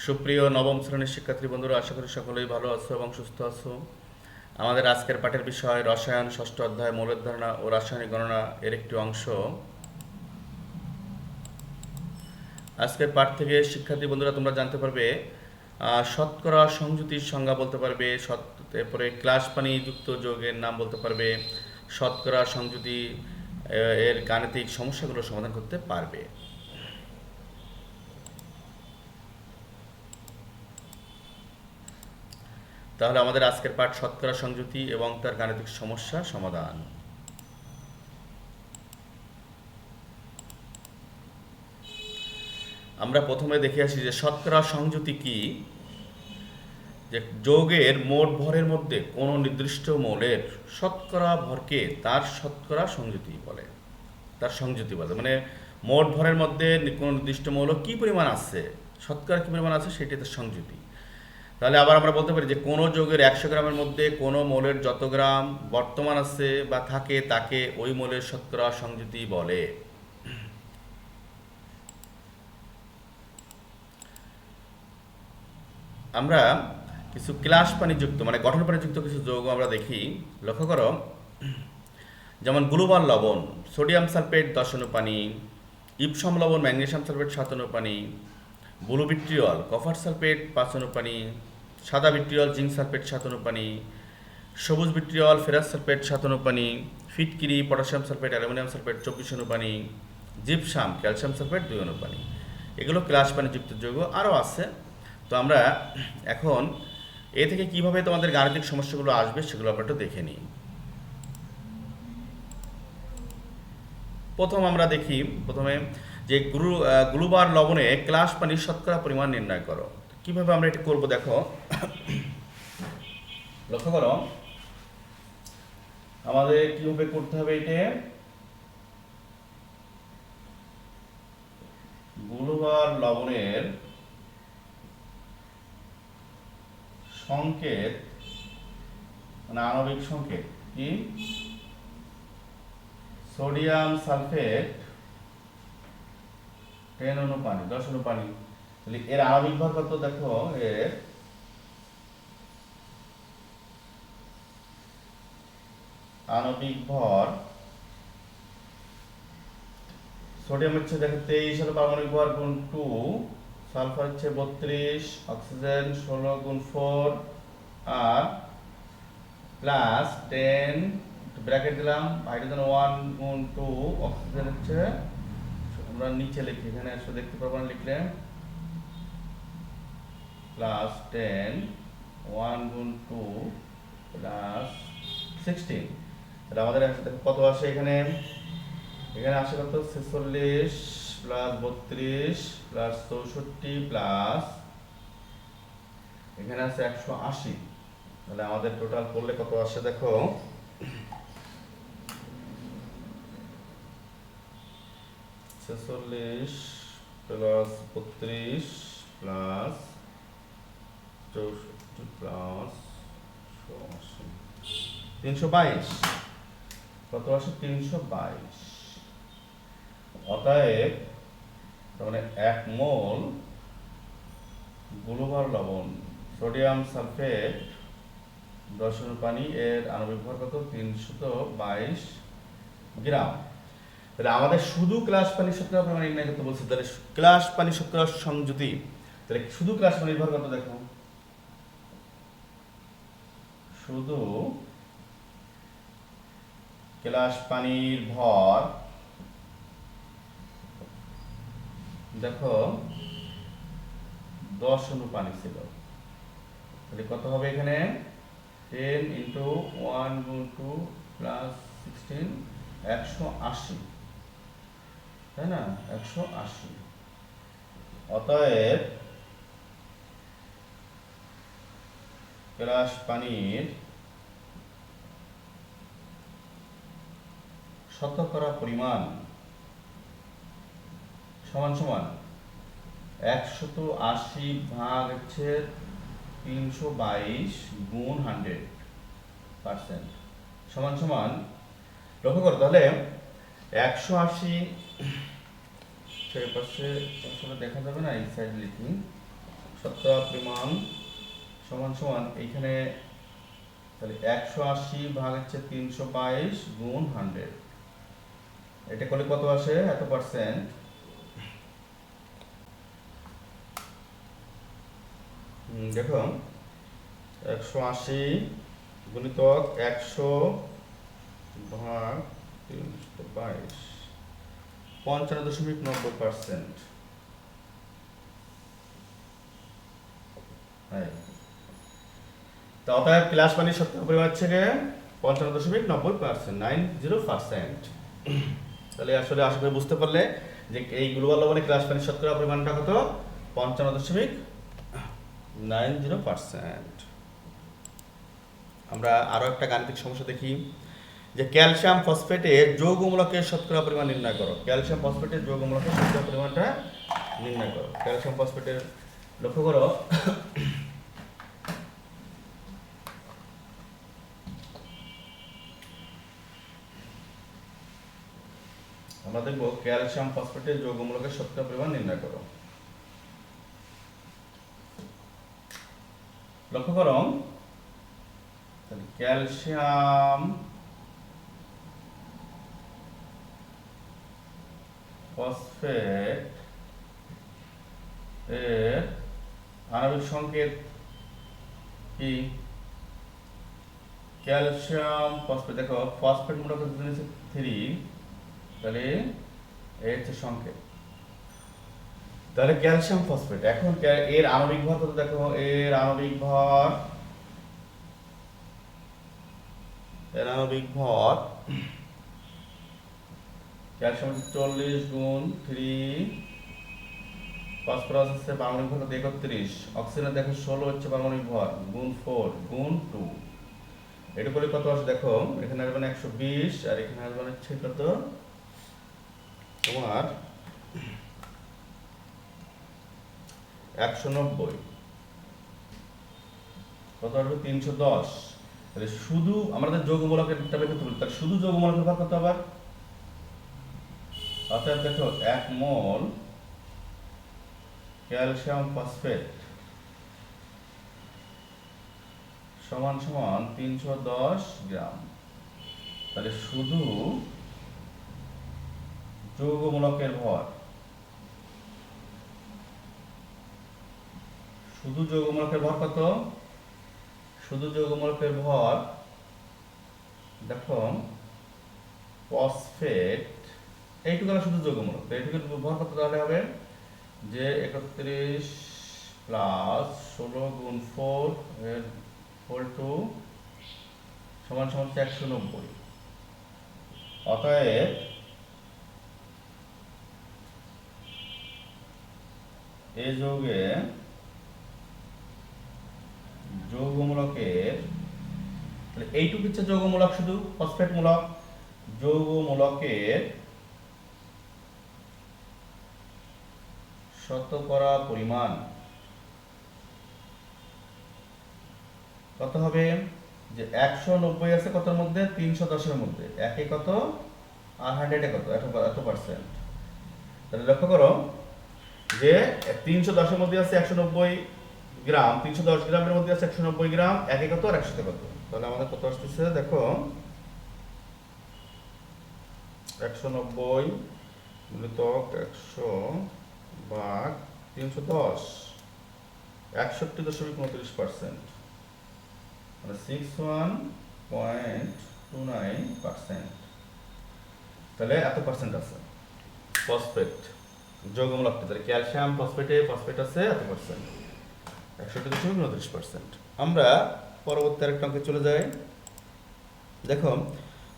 সুপ্রিয় নবম শ্রেণীর শিক্ষার্থী বন্ধুরা, আশা করি সকলেই ভালো আছো এবং সুস্থ আছো। আমাদের আজকের পাঠের বিষয় রসায়ন, ষষ্ঠ অধ্যায় মৌলের ধারণা ও রাসায়নিক গণনা এর একটি অংশ। আজকের পাঠ থেকে শিক্ষার্থী বন্ধুরা তোমরা জানতে পারবে শতকরা সংযুতির সংজ্ঞা বলতে পারবে, এরপরে ক্লাস পানিযুক্ত যৌগের নাম বলতে পারবে, শতকরা সংযুতি এর গাণিতিক সমস্যাগুলো সমাধান করতে পারবে। তাহলে আমাদের আজকের পাঠ শতকরা সংযুতি এবং তার গাণিতিক সমস্যা সমাধান। আমরা প্রথমে দেখে আসি যে শতকরা সংযুতি কি। যে যৌগের মোট ভরের মধ্যে কোনো নির্দিষ্ট মৌলের শতকরা ভরকে তার শতকরা সংযুতি বলে, তার সংযুতি বলে। মানে মোট ভরের মধ্যে কোনো নির্দিষ্ট মৌল কি পরিমাণ আছে, শতকরা কি পরিমাণ আছে, সেটি তার সংযুতি। তাহলে আবার আমরা বলতে পারি যে কোনো যৌগের 100 গ্রামের মধ্যে কোনো মৌলের যত গ্রাম বর্তমান আছে বা থাকে তাকে ওই মৌলের শতকরা সংযুতি বলে। আমরা কিছু ক্লাস পানিযুক্ত মানে গঠন পানিযুক্ত কিছু যৌগ আমরা দেখি, লক্ষ্য করো। যেমন গ্লুবাল লবণ, সোডিয়াম সালফেট 10 অণু পানি, ইপসম লবণ, ম্যাগনেসিয়াম সালফেট 7 অণু পানি, ব্লু ভিট্রিয়ল, কপার সালফেট 5 অণু পানি, সাদা ভিট্রিয়ল, জিঙ্ক সালফেট 7 অণু পানি, সবুজ ভিট্রিয়ল, ফেরাস সালফেট 7 অণু পানি, ফিটকিরি, পটাশিয়াম সালফেট, অ্যালুমিনিয়াম সালফেট 24 অণু পানি, জিপসাম, ক্যালসিয়াম সালফেট 2 অণু পানি। এগুলো ক্লাস পানিযুক্ত যৌগ, আরও আছে। তো আমরা এখন এ থেকে কিভাবে তোমাদের গাণিতিক সমস্যাগুলো আসবে সেগুলো আমরা একটু দেখে নিই। প্রথম আমরা দেখি প্রথমে যে গ্লুবার লবণে ক্লাস পানির শতকরা পরিমাণ নির্ণয় করো। কিভাবে আমরা এটা করব দেখো, লক্ষ্য করো আমাদের কিভাবে করতে হবে। এটা গ্লুবার লবণের সংকেত মানে আণবিক সংকেত কি, সোডিয়াম সালফেট 10 অণু পানি, 10 অণু পানি। তাহলে এর আণবিক ভর কত দেখো, এর আণবিক ভর সোডিয়াম হচ্ছে দেখো 23 হলো পারমাণবিক ভর গুণ 2, সালফার হচ্ছে 32, অক্সিজেন 16 গুণ 4 আর প্লাস 10 ব্র্যাকেট দিলাম, হাইড্রোজেন 1 গুণ 2, অক্সিজেন হচ্ছে আমরা নিচে লিখি, এখানে আসলে দেখতে পারবো না লিখলে, প্লাস 10 1 গুণ 2 প্লাস 16। তাহলে আমাদের কত আসে এখানে, এখানে আসে কত 46 প্লাস 32 প্লাস 64 প্লাস এখানে আছে 180। তাহলে আমাদের টোটাল করলে কত আসে দেখো, 46 প্লাস 32 প্লাস 64 প্লাস 322, কত আসে 322। অতএব মানে 1 মোল গ্লুবার লবণ সোডিয়াম সালফেট 10 অণু পানি এর আণবিক ভর কত 322 গ্রাম। তাহলে আমাদের শুধু ক্লাস পানি শতকরা পরিমাণ নির্ণয় করতে বলছে। তাহলে ক্লাস পানি শতকরা সংযুতি, তাহলে শুধু ক্লাস পানির ভর কত দেখো, শুধু ক্লাস পানির ভর দেখো 10 অণু পানি ছিল। তাহলে কত হবে এখানে 10 ইন্টু 1 গুণ 2 প্লাস 16, 180, তাই না, 180। অতএব ক্লাস পানির শতকরা পরিমাণ সমান সমান 180 ভাগ হচ্ছে 322 গুণ 100% সমান সমান, লক্ষ্য করো তাহলে 180 পাশে আসলে দেখা যাবে না, এই সাইড লিখি শতকরা পরিমাণ সমান সমান এইখানে তাহলে 180 ভাগ হচ্ছে 322 গুণ 100, এটা করলে কত আসে এত পার্সেন্ট। দেখো 180 গুণিতক 100 ভাগ 322 55.90%। তো অতএব ক্লাস পানির শতকরা পরিমাণ হচ্ছে 55.90%, 90%। তাহলে আসলে আশা করি বুঝতে পারলে যে এই গ্লোবাল লবণের ক্লাস পানির শতকরা পরিমাণটা কত, 55.90%। আমরা আরো একটা গাণিতিক সমস্যা দেখি যে ক্যালসিয়াম ফসফেটের যৌগমূলকের শতকরা পরিমাণ নির্ণয় করো। ক্যালসিয়াম ফসফেটের যৌগমূলকের শতকরা পরিমাণটা নির্ণয় করো। ক্যালসিয়াম ফসফেটের লক্ষ্য করো আমরা দেখবো ক্যালসিয়াম ফসফেটের যৌগমূলকের শতকরা পরিমাণ নির্ণয় করো। লক্ষ্য করো ক্যালসিয়াম ফসফেট এর আণবিক সংকেত কি? ক্যালসিয়াম ফসফেট, দেখো ফসফেট মূলক 3, তাহলে এর হচ্ছে সংকেত। তাহলে ক্যালসিয়াম ফসফেট, এখন এর আণবিক ভর কত দেখো, এর আণবিক ভর ক্যালসিয়াম 40 গুণ 3, ফসফরাস হচ্ছে পারমাণবিক ভর 31, অক্সিজেনের দেখো 16 হচ্ছে পারমাণবিক ভর, গুণ 4 গুণ 2, এটা করলে কত আসে দেখো, এখানে আসবে 120 আর এখানে আসবে হচ্ছে কত তোমার 190, কত আসবে 310। তাহলে শুধু আমাদের যৌগমূলকের একটা বের করতে বলি, তাহলে শুধু যৌগমূলকের ভাগ কত আবার, অর্থাৎ দেখো 1 মোল ক্যালসিয়াম ফসফেট সমান সমান 310 গ্রাম। তাহলে শুধু যৌগমূলকের ভর, শুধু যৌগমূলকের ভর কত, শুধু যৌগমূলকের ভর দেখো ফসফেট এইটুকু শুধু যৌগমূলক, এইটুকুর ভর কত তাহলে হবে যে 31 প্লাস 16 গুণ 4 এর হোল টু সমান সমান 190। অতএব এই যৌগে যৌগমূলকের এইটুকু হচ্ছে যৌগমূলক, শুধু ফসফেট মূলক, যৌগমূলকের শতকরা পরিমাণ কত হবে, যে 190 আছে কতর মধ্যে, 310 এর মধ্যে, একে কত আর 100 এ কত, এত পার্সেন্ট। তাহলে লক্ষ্য করো যে 310 এর মধ্যে আছে 190 গ্রাম, 310 গ্রামের মধ্যে আছে 190 গ্রাম, একে কত আর 100 কত, তাহলে আমাদের কত আসতেছে দেখো 190 গুণিতক 100 ভাগ 310, 61.29%, মানে 61.29%। তাহলে এত পার্সেন্ট আছে ফসফেট যৌগমূলক, তাহলে ক্যালসিয়াম ফসফেট আছে এত পার্সেন্ট, 61.29%। আমরা পরবর্তী আরেকটা অঙ্কে চলে যাই। দেখো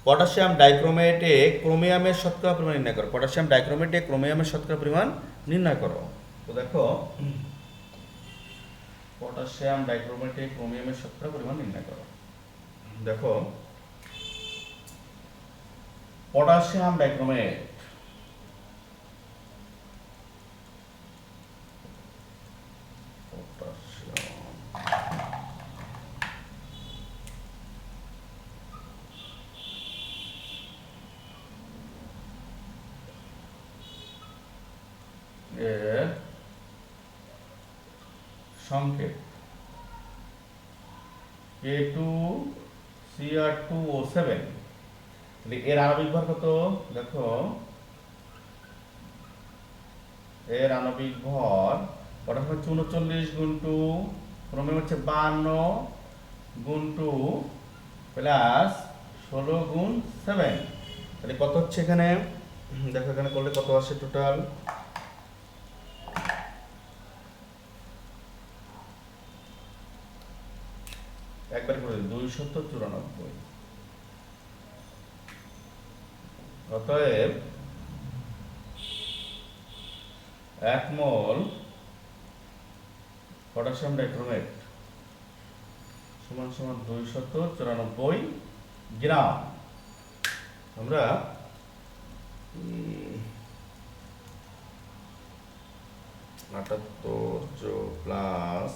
পটাশিয়াম ডাইক্রোমেটে ক্রোমিয়ামের শতকরা পরিমাণ নির্ণয় করো। পটাশিয়াম ডাইক্রোমেটে ক্রোমিয়ামের শতকরা পরিমাণ নির্ণয় করো। তো দেখো পটাশিয়াম ডাইক্রোমেটে ক্রোমিয়ামের শতকরা পরিমাণ নির্ণয় করো। দেখো পটাশিয়াম ডাইক্রোমেট এর সংকেত K2Cr2O7, তাহলে এর আণবিক ভর কত দেখো, এর আণবিক ভর ওটা হচ্ছে 39 গুণ 2 ক্রোমিয়াম হচ্ছে 52 গুণ 2 প্লাস 16 গুণ 7, তাহলে কত হচ্ছে এখানে দেখো, এখানে করলে কত আসে টোটাল, একবার করে 294। অতএব 1 মোল পটাশিয়াম ডাইক্রোমেট সমান সমান 294 গ্রাম। আমরা 78 প্লাস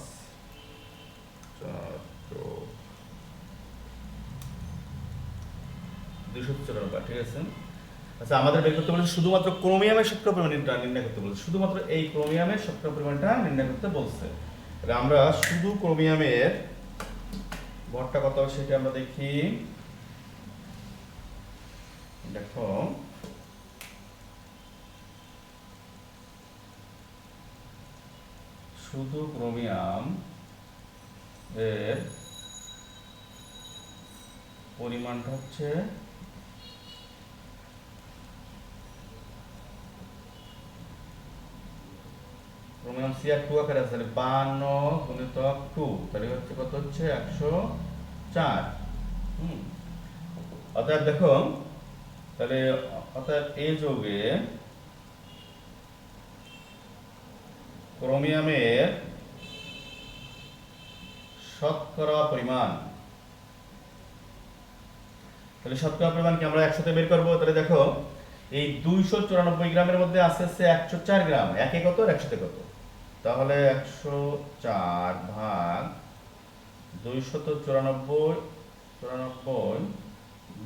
294, ঠিক আছে। আচ্ছা, আমাদের বের করতে বলেছে শুধুমাত্র ক্রোমিয়ামের শতকরা পরিমাণটা নির্ণয় করতে বলেছে, শুধুমাত্র এই ক্রোমিয়ামের শতকরা পরিমাণটা নির্ণয় করতে বলছে। তাহলে আমরা শুধু ক্রোমিয়ামের ভরটা কত সেটা আমরা দেখি। দেখো, শুধু ক্রোমিয়াম এর পরিমাণটা হচ্ছে ক্রোমিয়াম Cr2 আকারে আছে, 52 গুণিতক 2, তাহলে হচ্ছে কত হচ্ছে 104। অতএব দেখো, তাহলে অতএব এই যৌগে ক্রোমিয়ামের শতকরা পরিমাণ, তাহলে শতকরা পরিমাণ কি আমরা একসাথে বের করবো। তাহলে দেখো, এই 294 গ্রামের মধ্যে আছে 104 গ্রাম, একে কত আর একসাথে কত, তাহলে 104 ভাগ 294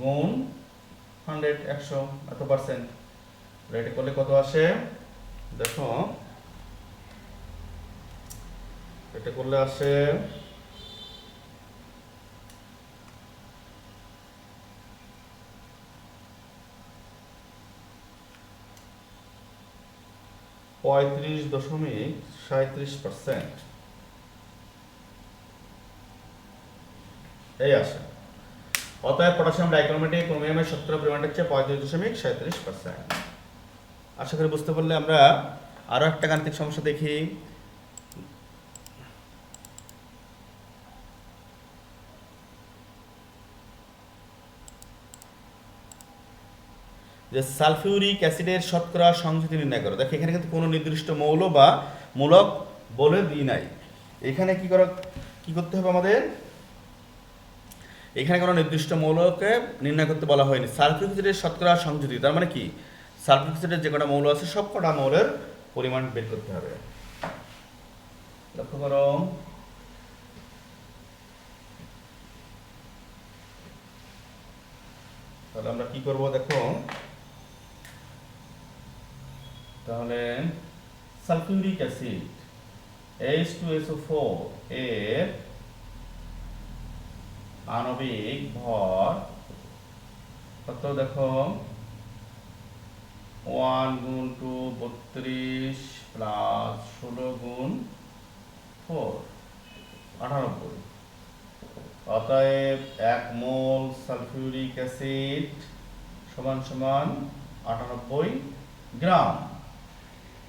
গুণ 100, 100 এত পার্সেন্ট, এটা করলে কত আসে দেখো, এটা করলে আসে 35.37%, এই আসে। অতএব পটাশিয়াম ডাইক্রোমেটে ক্রোমিয়ামের শতকরা পরিমাণটা হচ্ছে 35.37%। আশা করি বুঝতে পারলে। আমরা আরো একটা গাণিতিক সমস্যা দেখি। যে সালফিউরিক অ্যাসিডের শতকরা সংযুতি নির্ণয় করো। দেখো, এখানে কিন্তু কোনো নির্দিষ্ট মৌল বা মূলক বলে দিই নাই। এখানে কি করতে হবে আমাদের, এখানে কোনো নির্দিষ্ট মৌলকে নির্ণয় করতে বলা হয়নি। সালফিউরিক অ্যাসিডের শতকরা সংযুতি, তার মানে কি, সালফিউরিক অ্যাসিডের যে কটা মৌল আছে সব কটা মৌলের পরিমাণ বের করতে হবে। লক্ষ্য করো, তাহলে আমরা কি করব দেখো, তাহলে সালফিউরিক অ্যাসিড H2SO4 এর আণবিক ভর কত দেখো, 1 গুণ 2 32 প্লাস 16 গুণ 4 98। অতএব 1 মোল সালফিউরিক অ্যাসিড সমান সমান 98 গ্রাম।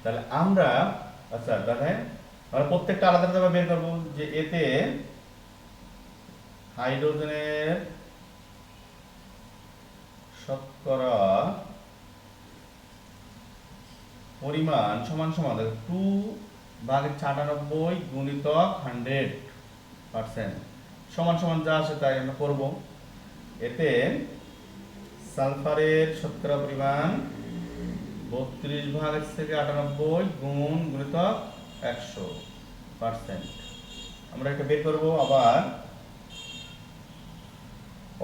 তাহলে আমরা তাহলে আমরা প্রত্যেকটা আলাদা আলাদা বের করবো, যে এতে হাইড্রোজেনের শতকরা পরিমাণ সমান সমান 2/98 গুণিতক 100% সমান সমান যা আসে তাই আমরা করব। এতে সালফারের শতকরা পরিমাণ 32/98 গুণিতক 100%, আমরা এটা বের করব। আবার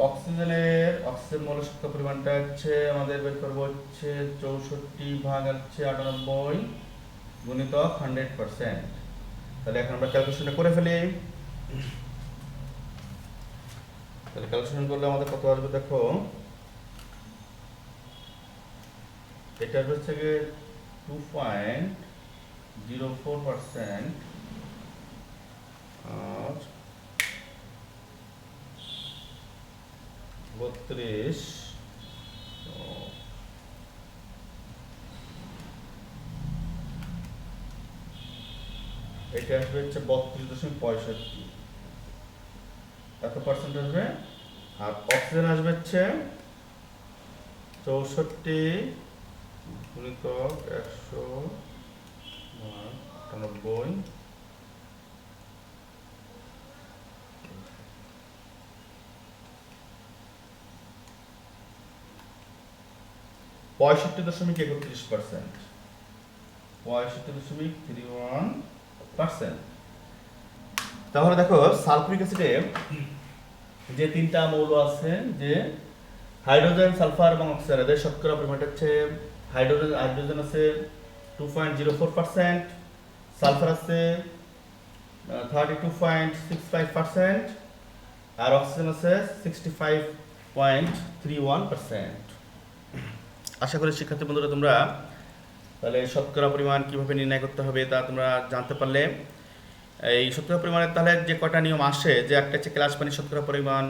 অক্সিজেন মৌলের শতকরা পরিমাণটা হচ্ছে আমাদের বের করব হচ্ছে 64/98 গুণিতক 100%, তাহলে এখন আমরা ক্যালকুলেশনটা করে ফেলি। তাহলে ক্যালকুলেশন করলে আমাদের কত আসবে দেখো, এটা হচ্ছে গিয়ে 2.04% আর 32, এটা আসবে হচ্ছে 32.65, এত পার্সেন্ট আসবে। আর অক্সিজেন আসবে হচ্ছে 64 গুণিতক 198, 65.31%, 65.31%। তাহলে দেখো সালফিউরিক অ্যাসিডে যে তিনটা মৌল আছে, যে হাইড্রোজেন, সালফার এবং অক্সিজেন, এদের শতকরা পরিমাণটা হচ্ছে হাইড্রোজেন আছে 2.04%, সালফার আছে 32.65%, আর অক্সিজেন আছে 65.31%। আশা করি শিক্ষার্থী বন্ধুরা তোমরা তাহলে শতকরা পরিমাণ কিভাবে নির্ণয় করতে হবে তা তোমরা জানতে পারলে। এই শতকরা পরিমাণের তাহলে যে কটা নিয়ম আসে, যে একটা হচ্ছে ক্লাস পানির শতকরা পরিমাণ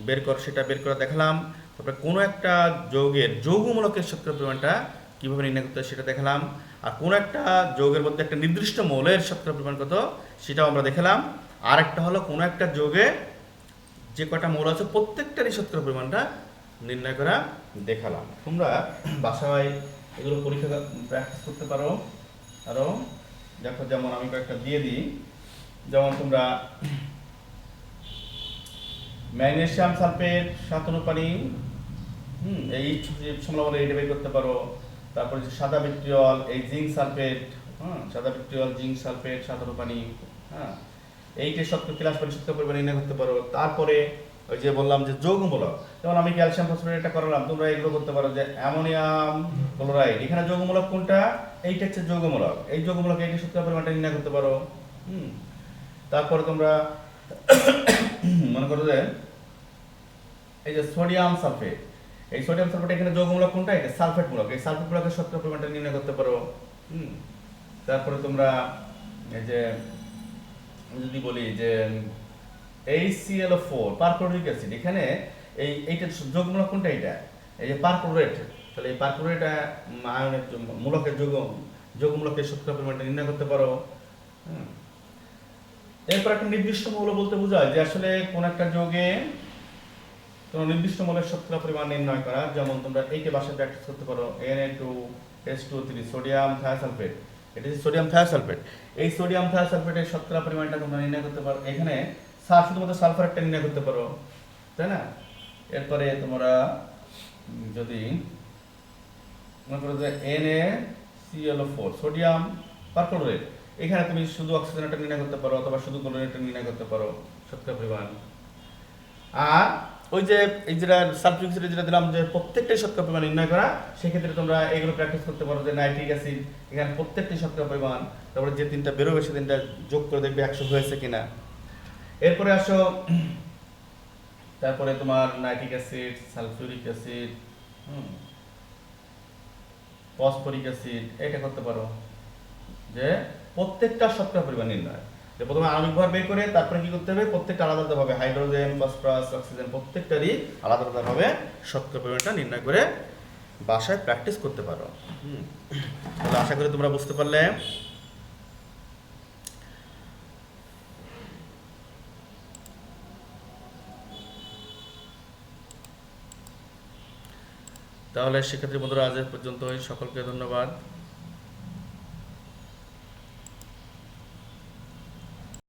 বের কর, সেটা বের করে দেখালাম। তারপরে কোনো একটা যৌগের যৌগমূলকের শতকরা পরিমাণটা কীভাবে নির্ণয় করতে হয় সেটা দেখালাম। আর কোনো একটা যৌগের মধ্যে একটা নির্দিষ্ট মৌলের শতকরা পরিমাণ কত সেটাও আমরা দেখালাম। আর একটা হলো কোনো একটা যৌগে যে কটা মৌল আছে প্রত্যেকটারই শতকরা পরিমাণটা নির্ণয় করা দেখালাম। তোমরা বাসায় এগুলো পরীক্ষা প্র্যাকটিস করতে পারো। আরও দেখো, যেমন আমি কয়েকটা দিয়ে দিই, যেমন তোমরা ম্যাগনেসিয়াম সালফেট 7 অনুপানি, এই সম্ভাবনা এটা বের করতে পারো। তারপরে যে সাদা ভিট্রিয়ল, এই জিঙ্ক সালফেট, সাদা ভিট্রিয়ল জিঙ্ক সালফেট 7 অনুপানি, এইটার শতকরা ক্লাস পানি শতকরা পরিমাণ নির্ণয় করতে পারো। তারপরে ওই যে বললাম যে যৌগমূলক, যেমন আমি ক্যালসিয়াম ফসফেট এটা করালাম, তোমরা এগুলো করতে পারো যে অ্যামোনিয়াম ক্লোরাইড, এখানে যৌগমূলক কোনটা, এইটা হচ্ছে যৌগমূলক, এই যৌগমূলক এইটা শতকরা পরিমাণটা নির্ণয় করতে পারো। তারপরে তোমরা মনে করো যে এই যে সোডিয়াম সালফেট, এই সোডিয়াম সালফেট এখানে যৌগমূলক কোনটা, এটা সালফেট মূলক, এই সালফেট মূলকের শতকরা পরিমাণটা নির্ণয় করতে পারো। তারপরে তোমরা এই যে যদি বলি যে HClO4 পারক্লোরিক অ্যাসিড, এখানে এইটা যৌগমূলক কোনটা, এটা এই যে পারক্লোরেট, তাহলে এই পারক্লোরেট আয়নের মূলকের যৌগমূলকের শতকরা পরিমাণটা নির্ণয় করতে পারো। এরপর একটা নির্দিষ্ট মৌল বলতে বোঝায় যে আসলে কোন একটা যৌগে কোনো নির্দিষ্ট মৌলের শতকরা পরিমাণ নির্ণয় করা। যেমন তোমরা এইটা বাসায় প্র্যাকটিস করতে পারো, Na2H2O3 সোডিয়াম থায়োসালফেট, এটা হচ্ছে সোডিয়াম থায়োসালফেট। এই সোডিয়াম থায়োসালফেটের শতকরা পরিমাণটা তোমরা নির্ণয় করতে পারো। এখানে শুধুমাত্র সালফার একটা নির্ণয় করতে পারো, তাই না? এরপরে তোমরা যদি মনে করো যে NaClO4 সোডিয়াম পারক্লোরেট, এখানে তুমি শুধু অক্সিজেনটা নির্ণয় করতে পারো অথবা শুধু ক্লোরিনটা নির্ণয় করতে পারো শতকরা পরিমাণ। আর ওই যে এই যেটা সালফিউরিক অ্যাসিড যেটা দিলাম যে প্রত্যেকটাই শতকরা পরিমাণ নির্ণয় করা, সেক্ষেত্রে তোমরা এগুলো প্র্যাকটিস করতে পারো যে নাইট্রিক অ্যাসিড, এখানে প্রত্যেকটি শতকরা পরিমাণ, তারপরে যে তিনটা বেরোবে সে তিনটা যোগ করে দেখবে 100 হয়েছে কিনা। এরপরে আসো, তারপরে তোমার nitric acid, sulphuric acid, phosphoric acid, এটা করতে পারো যে প্রত্যেকটা শতকরা পরিমাণ নির্ণয়। যে প্রথমে আণবিক ভর বের করে তারপরে কি করতে হবে, প্রত্যেকটা আলাদা আলাদা ভাবে হাইড্রোজেন, ফসফরাস, অক্সিজেন প্রত্যেকটারই আলাদা আলাদা ভাবে শতকরা পরিমাণটা নির্ণয় করে বাসায় প্র্যাকটিস করতে পারো। তাহলে আশা করি তোমরা বুঝতে পারলে। তাহলে শিক্ষার্থী বন্ধুরা আজ পর্যন্ত সকলকে ধন্যবাদ।